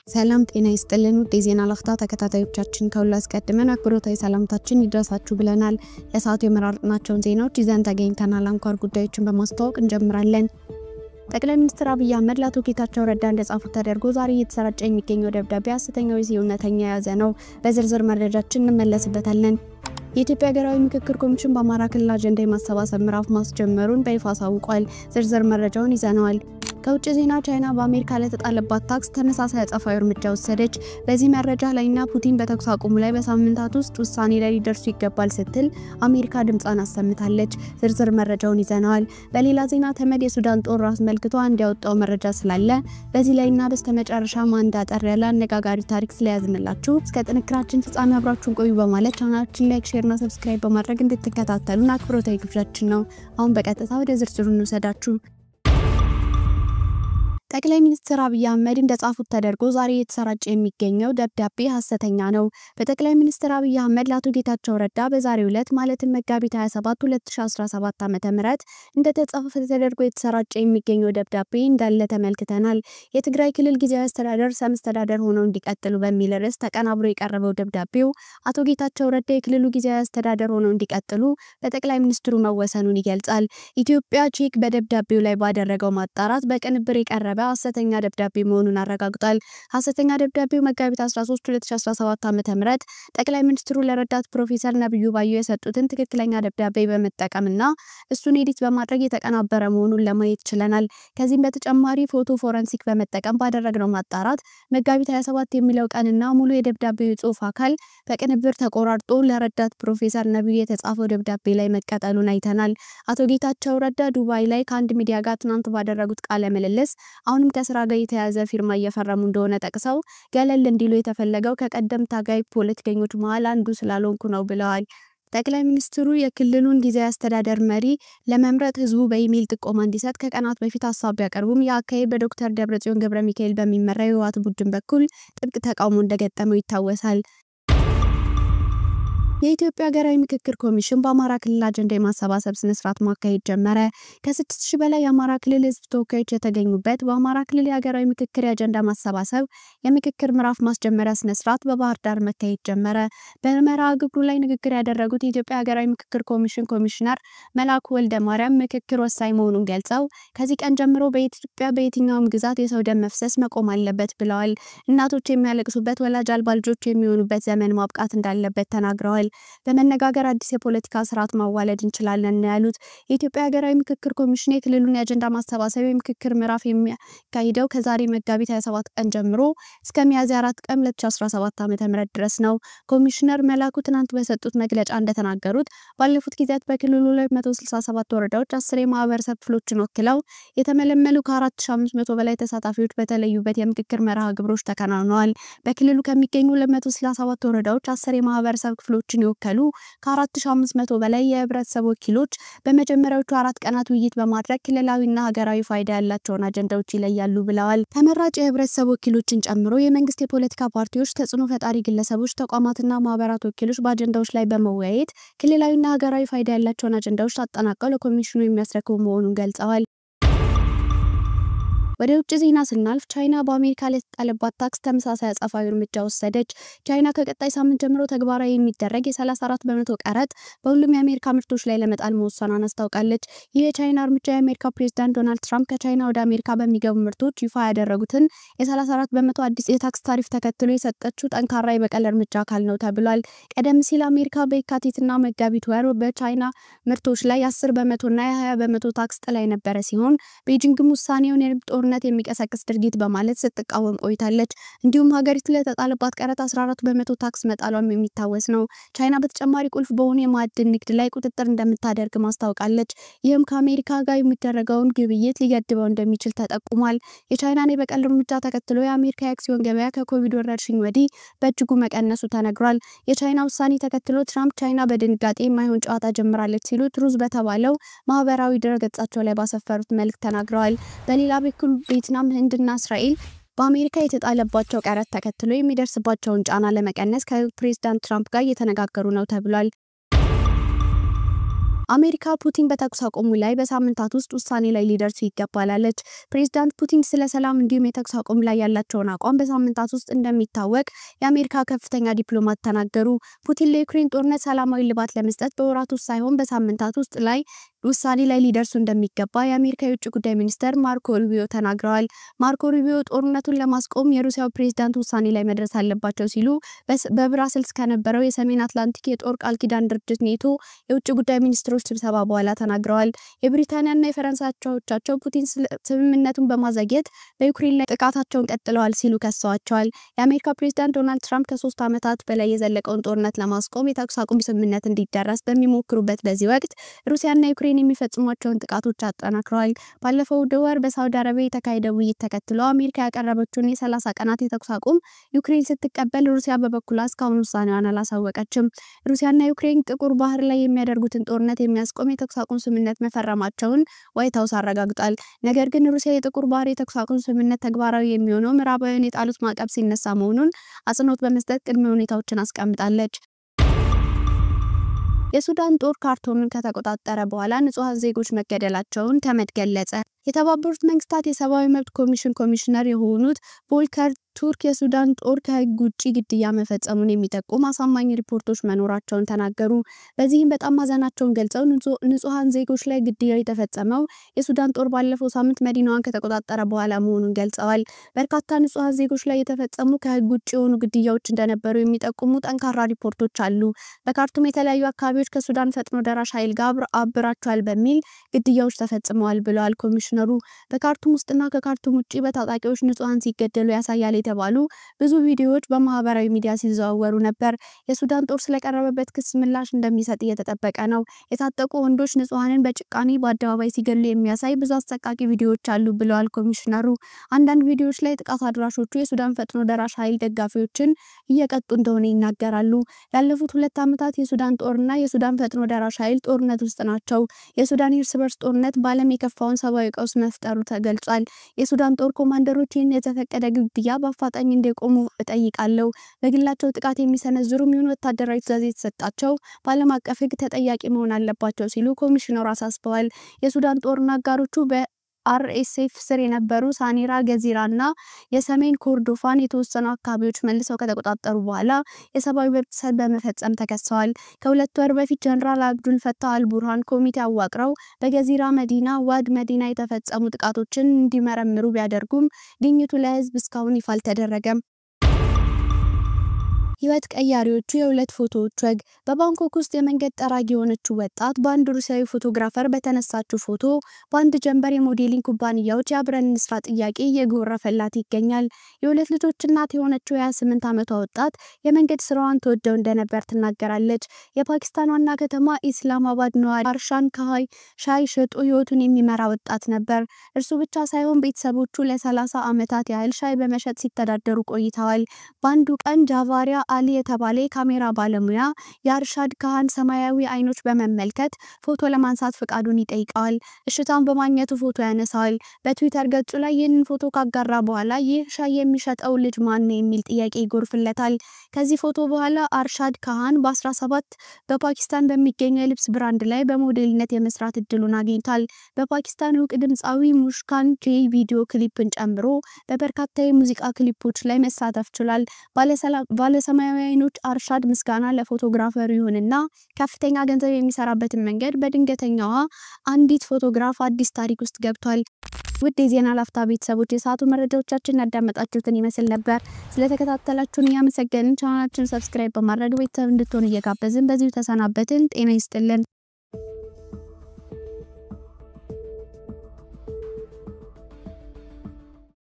ሰላም ጤና ይስጥልን ውድ የዜና ላፍታ ተከታታዮቻችን ከሁሉ አስቀድመን አክብሮታዊ ሰላምታችን ይድረሳችሁ ብለናል። ለሰዓቱ የመረጥናቸውን ዜናዎች ይዘን ተገኝተናል። አንኳር ጉዳዮችን በማስተዋወቅ እንጀምራለን። ጠቅላይ ሚኒስትር አብይ አህመድ ለአቶ ጌታቸው ረዳ እንደጻፉት ተደርጎ ዛሬ እየተሰራጨ የሚገኘው ደብዳቤ ሐሰተኛው እውነተኛ የያዘ ነው። በዝርዝር መረጃችን እንመለስበታለን። የኢትዮጵያ ሀገራዊ ምክክር ኮሚሽን በአማራ ክልል አጀንዳ የማሰባሰብ ምዕራፍ ማስጀመሩን በይፋ አሳውቋል። ዝርዝር መረጃውን ይዘናል። ከውጭ ዜና ቻይና በአሜሪካ ላይ ተጣለባት ታክስ ተመሳሳይ አጸፋዊ እርምጃ ወሰደች። በዚህ መረጃ ላይና ፑቲን በተኩስ አቁሙ ላይ በሳምንታት ውስጥ ውሳኔ ላይ ሊደርሱ ይገባል ስትል አሜሪካ ድምጿን አሰምታለች። ዝርዝር መረጃውን ይዘናል። በሌላ ዜና ተመድ የሱዳን ጦር አስመልክቶ እንዲያወጣው መረጃ ስላለ በዚህ ላይና በስተመጨረሻ ማንዳ ጠር ያለ አነጋጋሪ ታሪክ ስለያዝንላችሁ እስከ ጥንክራችን ፍጻሜ አብራችሁን ቆዩ በማለት ቻናላችን ላይክ፣ ሼር እና ሰብስክራይብ በማድረግ እንድትከታተሉን አክብሮታዊ ግብዣችን ነው። አሁን በቀጥታ ወደ ዝርዝሩ እንውሰዳችሁ። ጠቅላይ ሚኒስትር አብይ አህመድ እንደጻፉት ተደርጎ ዛሬ የተሰራጨ የሚገኘው ደብዳቤ ሐሰተኛ ነው። በጠቅላይ ሚኒስትር አብይ አህመድ ለአቶ ጌታቸው ረዳ በዛሬው ዕለት ማለትም መጋቢት 27 2017 ዓ.ም እንደተጻፈ ተደርጎ የተሰራጨ የሚገኘው ደብዳቤ እንዳለ ተመልክተናል። የትግራይ ክልል ጊዜያዊ አስተዳደር መስተዳደር ሆነው እንዲቀጥሉ በሚል ርዕስ ተቀናብሮ የቀረበው ደብዳቤው አቶ ጌታቸው ረዳ የክልሉ ጊዜያዊ አስተዳደር ሆነው እንዲቀጥሉ በጠቅላይ ሚኒስትሩ መወሰኑን ይገልጻል። ኢትዮጵያ ቼክ በደብዳቤው ላይ ባደረገው ማጣራት በቅንብር የቀረበ ሐሰተኛ ደብዳቤ መሆኑን አረጋግጧል። ሐሰተኛ ደብዳቤው መጋቢት 13 2017 ዓ.ም ጠቅላይ ሚኒስትሩ ለረዳት ፕሮፌሰር ነብዩ ባዩ የሰጡትን ትክክለኛ ደብዳቤ በመጠቀምና እሱን ኤዲት በማድረግ የተቀናበረ መሆኑን ለማየት ችለናል። ከዚህም በተጨማሪ ፎቶ ፎረንሲክ በመጠቀም ባደረግነው ማጣራት መጋቢት 27 የሚለው ቀንና ሙሉ የደብዳቤው ጽሑፍ አካል በቅንብር ተቆራርጦ ለረዳት ፕሮፌሰር ነብዩ የተጻፈው ደብዳቤ ላይ መቀጠሉን አይተናል። አቶ ጌታቸው ረዳ ዱባይ ላይ ከአንድ ሚዲያ ጋር ትናንት ባደረጉት ቃለ ምልልስ አሁንም ከስራ ጋር የተያዘ ፊርማ እየፈረሙ እንደሆነ ጠቅሰው ገለል እንዲሉ የተፈለገው ከቀደም ታጋይ ፖለቲከኞች መሃል አንዱ ስላልሆንኩ ነው ብለዋል። ጠቅላይ ሚኒስትሩ የክልሉን ጊዜያዊ አስተዳደር መሪ ለመምረጥ ህዝቡ በኢሜል ጥቆማ እንዲሰጥ ከቀናት በፊት ሐሳብ ቢያቀርቡም የአካሄድ በዶክተር ደብረጽዮን ገብረሚካኤል በሚመራው የህወሓት ቡድን በኩል ጥብቅ ተቃውሞ እንደገጠመው ይታወሳል። የኢትዮጵያ ሀገራዊ ምክክር ኮሚሽን በአማራ ክልል አጀንዳ የማሰባሰብ ስነ ስርዓት ማካሄድ ጀመረ። ከ6000 በላይ የአማራ ክልል ህዝብ ተወካዮች የተገኙበት በአማራ ክልል የሀገራዊ ምክክር የአጀንዳ ማሰባሰብ የምክክር ምዕራፍ ማስጀመሪያ ስነ ስርዓት በባህር ዳር መካሄድ ጀመረ። በመርሃ ግብሩ ላይ ንግግር ያደረጉት የኢትዮጵያ ሀገራዊ ምክክር ኮሚሽን ኮሚሽነር መላኩ ወልደ ማርያም ምክክር ወሳኝ መሆኑን ገልጸው ከዚህ ቀን ጀምሮ በኢትዮጵያ በየትኛውም ግዛት የሰው ደም መፍሰስ መቆም አለበት ብለዋል። እናቶች የሚያለቅሱበት፣ ወላጅ አልባ ልጆች የሚሆኑበት ዘመን ማብቃት እንዳለበት ተናግረዋል። በመነጋገር አዲስ የፖለቲካ ስርዓት ማዋለድ እንችላለን ያሉት የኢትዮጵያ ሀገራዊ ምክክር ኮሚሽን የክልሉን የአጀንዳ ማሰባሰብ የምክክር ምዕራፍ የሚያካሂደው ከዛሬ መጋቢት 27 ቀን ጀምሮ እስከ ሚያዝያ 4 ቀን 2017 ዓ.ም ድረስ ነው። ኮሚሽነር መላኩ ትናንት በሰጡት መግለጫ እንደተናገሩት ባለፉት ጊዜያት በክልሉ 267 ወረዳዎች 10 የማህበረሰብ ክፍሎችን ወክለው የተመለመሉ ከ4500 በላይ ተሳታፊዎች በተለዩበት የምክክር መርሃ ግብሮች ተከናውነዋል። በክልሉ ከሚገኙ 267 ወረዳዎች 10 የማህበረሰብ ክፍሎችን ወከሉ ከ4500 በላይ የህብረተሰብ ወኪሎች በመጀመሪያዎቹ 4 ቀናት ውይይት በማድረግ ክልላዊና ሀገራዊ ፋይዳ ያላቸውን አጀንዳዎች ይለያሉ ብለዋል። ተመራጭ የህብረተሰብ ወኪሎችን ጨምሮ የመንግስት የፖለቲካ ፓርቲዎች፣ ተጽዕኖ ፈጣሪ ግለሰቦች፣ ተቋማትና ማህበራት ወኪሎች በአጀንዳዎች ላይ በመወያየት ክልላዊና ሀገራዊ ፋይዳ ያላቸውን አጀንዳዎች አጠናቀው ለኮሚሽኑ የሚያስረክቡ መሆኑን ገልጸዋል። ወደ ውጭ ዜና ስናልፍ ቻይና በአሜሪካ ላይ ተጣለባት ታክስ ተመሳሳይ አጸፋዊ እርምጃ ወሰደች። ቻይና ከቀጣይ ሳምንት ጀምሮ ተግባራዊ የሚደረግ የ34% ቀረጥ በሁሉም የአሜሪካ ምርቶች ላይ ለመጣል መወሰኗን አስታውቃለች። ይህ የቻይና እርምጃ የአሜሪካ ፕሬዝዳንት ዶናልድ ትራምፕ ከቻይና ወደ አሜሪካ በሚገቡ ምርቶች ይፋ ያደረጉትን የ34% አዲስ የታክስ ታሪፍ ተከትሎ የሰጠችው ጠንካራ የበቀል እርምጃ አካል ነው ተብሏል። ቀደም ሲል አሜሪካ በየካቲትና መጋቢት ወር በቻይና ምርቶች ላይ 10% እና 20% ታክስ ጥላ የነበረ ሲሆን ቤጂንግም ውሳኔውን የጦር የሚቀሰቅስ ድርጊት በማለት ስትቃወም ቆይታለች። እንዲሁም ሀገሪቱ ለተጣለባት ቀረጥ 14% ታክስ መጣሏም የሚታወስ ነው። ቻይና በተጨማሪ ቁልፍ በሆኑ የማዕድን ንግድ ላይ ቁጥጥር እንደምታደርግ ማስታወቃለች። ይህም ከአሜሪካ ጋር የሚደረገውን ግብይት ሊገድበው እንደሚችል ተጠቁሟል። የቻይናን የበቀል እርምጃ ተከትሎ የአሜሪካ የአክሲዮን ገበያ ከኮቪድ ወረርሽኝ ወዲህ በእጅጉ መቀነሱ ተነግሯል። የቻይና ውሳኔ ተከትሎ ትራምፕ ቻይና በድንጋጤ የማይሆን ጨዋታ ጀምራለች ሲሉ ትሩዝ በተባለው ማህበራዊ ድረገጻቸው ላይ ባሰፈሩት መልእክት ተናግረዋል። በሌላ በኩል ቪየትናም፣ ህንድና እስራኤል በአሜሪካ የተጣለባቸው ቀረጥ ተከትሎ የሚደርስባቸውን ጫና ለመቀነስ ከፕሬዝዳንት ትራምፕ ጋር እየተነጋገሩ ነው ተብሏል። አሜሪካ ፑቲን በተኩስ አቁሙ ላይ በሳምንታት ውስጥ ውሳኔ ላይ ሊደርሱ ይገባል አለች። ፕሬዝዳንት ፑቲን ስለ ሰላም እንዲሁም የተኩስ አቁም ላይ ያላቸውን አቋም በሳምንታት ውስጥ እንደሚታወቅ የአሜሪካ ከፍተኛ ዲፕሎማት ተናገሩ። ፑቲን ለዩክሬን ጦርነት ሰላማዊ ልባት ለመስጠት በወራት ውስጥ ሳይሆን በሳምንታት ውስጥ ላይ ውሳኔ ላይ ሊደርሱ እንደሚገባ የአሜሪካ የውጭ ጉዳይ ሚኒስተር ማርኮ ሩቢዮ ተናግረዋል። ማርኮ ሩቢዮ ጦርነቱን ለማስቆም የሩሲያው ፕሬዝዳንት ውሳኔ ላይ መድረስ አለባቸው ሲሉ በብራስልስ ከነበረው የሰሜን አትላንቲክ የጦር ቃል ኪዳን ድርጅት ኔቶ የውጭ ጉዳይ ሚኒስትሮች ስብሰባ በኋላ ተናግረዋል። የብሪታንያና የፈረንሳይ አቻዎቻቸው ፑቲን ስምምነቱን በማዘግየት በዩክሬን ላይ ጥቃታቸውን ቀጥለዋል ሲሉ ከሰዋቸዋል። የአሜሪካ ፕሬዝዳንት ዶናልድ ትራምፕ ከ3 ዓመታት በላይ የዘለቀውን ጦርነት ለማስቆም የተኩስ አቁም ስምምነት እንዲደረስ በሚሞክሩበት በዚህ ወቅት ሩሲያና ዩክሬን የሚፈጽሟቸውን ጥቃቶች አጠናክረዋል። ባለፈው ወር በሳውዲ አረቢያ የተካሄደው ውይይት ተከትሎ አሜሪካ ያቀረበችውን የ30 ቀናት የተኩስ አቁም ዩክሬን ስትቀበል ሩሲያ በበኩሏ እስካሁን ውሳኔዋን አላሳወቀችም። ሩሲያና ዩክሬን ጥቁር ባህር ላይ የሚያደርጉትን ጦርነት የሚያስቆም የተኩስ አቁም ስምምነት መፈረማቸውን ዋይት ሃውስ አረጋግጧል። ነገር ግን ሩሲያ የጥቁር ባህር የተኩስ አቁም ስምምነት ተግባራዊ የሚሆነው ምዕራባውያን የጣሉት ማዕቀብ ሲነሳ መሆኑን አጽንኦት በመስጠት ቅድመ ሁኔታዎችን አስቀምጣለች። የሱዳን ጦር ካርቱምን ከተቆጣጠረ በኋላ ንጹሃን ዜጎች መገደላቸውን ተመድ ገለጸ። የተባበሩት መንግስታት የሰብአዊ መብት ኮሚሽን ኮሚሽነር የሆኑት ቮልከር ቱርክ የሱዳን ጦር ከህግ ውጪ ግድያ መፈጸሙን የሚጠቁም አሳማኝ ሪፖርቶች መኖራቸውን ተናገሩ። በዚህም በጣም ማዘናቸውን ገልጸው ንጹሃን ዜጎች ላይ ግድያ የተፈጸመው የሱዳን ጦር ባለፈው ሳምንት መዲናዋን ከተቆጣጠረ በኋላ መሆኑን ገልጸዋል። በርካታ ንጹሃን ዜጎች ላይ የተፈጸሙ ከህግ ውጪ የሆኑ ግድያዎች እንደነበሩ የሚጠቁሙ ጠንካራ ሪፖርቶች አሉ። በካርቱም የተለያዩ አካባቢዎች ከሱዳን ፈጥኖ ደራሽ ኃይል ጋር አብራቸዋል በሚል ግድያዎች ተፈጽመዋል ብለዋል ኮሚሽነሩ። በካርቱም ውስጥና ከካርቱም ውጪ በታጣቂዎች ንጹሃን ሲገደሉ ያሳያል የተባሉ ብዙ ቪዲዮዎች በማህበራዊ ሚዲያ ሲዘዋወሩ ነበር። የሱዳን ጦር ስለቀረበበት ክስ ምላሽ እንደሚሰጥ እየተጠበቀ ነው። የታጠቁ ወንዶች ንጹሃንን በጭካኔ በአደባባይ ሲገሉ የሚያሳይ ብዙ አሰቃቂ ቪዲዮዎች አሉ ብለዋል ኮሚሽነሩ። አንዳንድ ቪዲዮዎች ላይ ጥቃት አድራሾቹ የሱዳን ፈጥኖ ደራሽ ኃይል ደጋፊዎችን እየቀጡ እንደሆነ ይናገራሉ። ላለፉት 2 ዓመታት የሱዳን ጦርና የሱዳን ፈጥኖ ደራሽ ኃይል ጦርነት ውስጥ ናቸው። የሱዳን እርስ በርስ ጦርነት በዓለም የከፋውን ሰብአዊ ቀውስ መፍጠሩ ተገልጿል። የሱዳን ጦር ኮማንደሮች ይህን የተፈቀደ ግድያ በአፋጣኝ እንዲቆሙ እጠይቃለሁ። በግላቸው ጥቃት የሚሰነዝሩ የሚሆኑ ወታደራዊ ትዕዛዝ የተሰጣቸው በዓለም አቀፍ ሕግ ተጠያቂ መሆን አለባቸው ሲሉ ኮሚሽነሩ አሳስበዋል። የሱዳን ጦርና አጋሮቹ በአርኤስኤፍ ስር የነበሩ ሳኒራ፣ ገዚራና የሰሜን ኮርዶፋን የተወሰኑ አካባቢዎች መልሰው ከተቆጣጠሩ በኋላ የሰብአዊ መብት ጥሰት በመፈጸም ተከሰዋል። ከ2 ወር በፊት ጀነራል አብዱል ፈታህ አልቡርሃን ኮሚቴ አዋቅረው በገዚራ መዲና ዋድ መዲና የተፈጸሙ ጥቃቶችን እንዲመረምሩ ቢያደርጉም ግኝቱ ለህዝብ እስካሁን ይፋ አልተደረገም። ህይወት ቀያሪዎቹ የሁለት ፎቶዎች ወግ። በባንኮክ ውስጥ የመንገድ ጠራጊ የሆነችው ወጣት በአንድ ሩሲያዊ ፎቶግራፈር በተነሳችው ፎቶ በአንድ ጀንበር የሞዴሊንግ ኩባንያዎች የአብረን እንስራ ጥያቄ እየጎረፈላት ይገኛል። የሁለት ልጆች እናት የሆነችው የ28 ዓመቷ ወጣት የመንገድ ስራዋን ተወደው እንደነበር ትናገራለች። የፓኪስታን ዋና ከተማ ኢስላማባድ ነዋሪ አርሻን ካሃይ ሻይ ሸጦ ህይወቱን የሚመራ ወጣት ነበር። እርሱ ብቻ ሳይሆን ቤተሰቦቹ ለ30 ዓመታት ያህል ሻይ በመሸጥ ሲተዳደሩ ቆይተዋል። በአንዱ ቀን ጃቫሪያ አሊ የተባለ የካሜራ ባለሙያ የአርሻድ ካሃን ሰማያዊ አይኖች በመመልከት ፎቶ ለማንሳት ፈቃዱን ይጠይቃል። እሽታውን በማግኘቱ ፎቶ ያነሳል። በትዊተር ገጹ ላይ ይህንን ፎቶ ካጋራ በኋላ ይህ ሻይ የሚሸጠው ልጅ ማን ነው የሚል ጥያቄ ይጎርፍለታል። ከዚህ ፎቶ በኋላ አርሻድ ካሃን በ17 በፓኪስታን በሚገኘው የልብስ ብራንድ ላይ በሞዴልነት የመስራት እድሉን አግኝቷል። በፓኪስታን እውቅ ድምፃዊ ሙሽካን ጄ ቪዲዮ ክሊፕን ጨምሮ በበርካታ የሙዚቃ ክሊፖች ላይ መሳተፍ ችሏል። ባለሰማያዊ አይኖች አርሻድ ምስጋና ለፎቶግራፈሩ ይሁንና ከፍተኛ ገንዘብ የሚሰራበትን መንገድ በድንገተኛዋ አንዲት ፎቶግራፍ አዲስ ታሪክ ውስጥ ገብቷል። ውድ የዜና ላፍታ ቤተሰቦች የሰዓቱ መረጃዎቻችን ያዳመጣችሁትን ይመስል ነበር። ስለተከታተላችሁን እያመሰገንን ቻናላችንን ሰብስክራይብ በማድረግ ቤተሰብ እንድትሆኑ እየጋበዝን በዚሁ ተሰናበትን። ጤና ይስጥልን።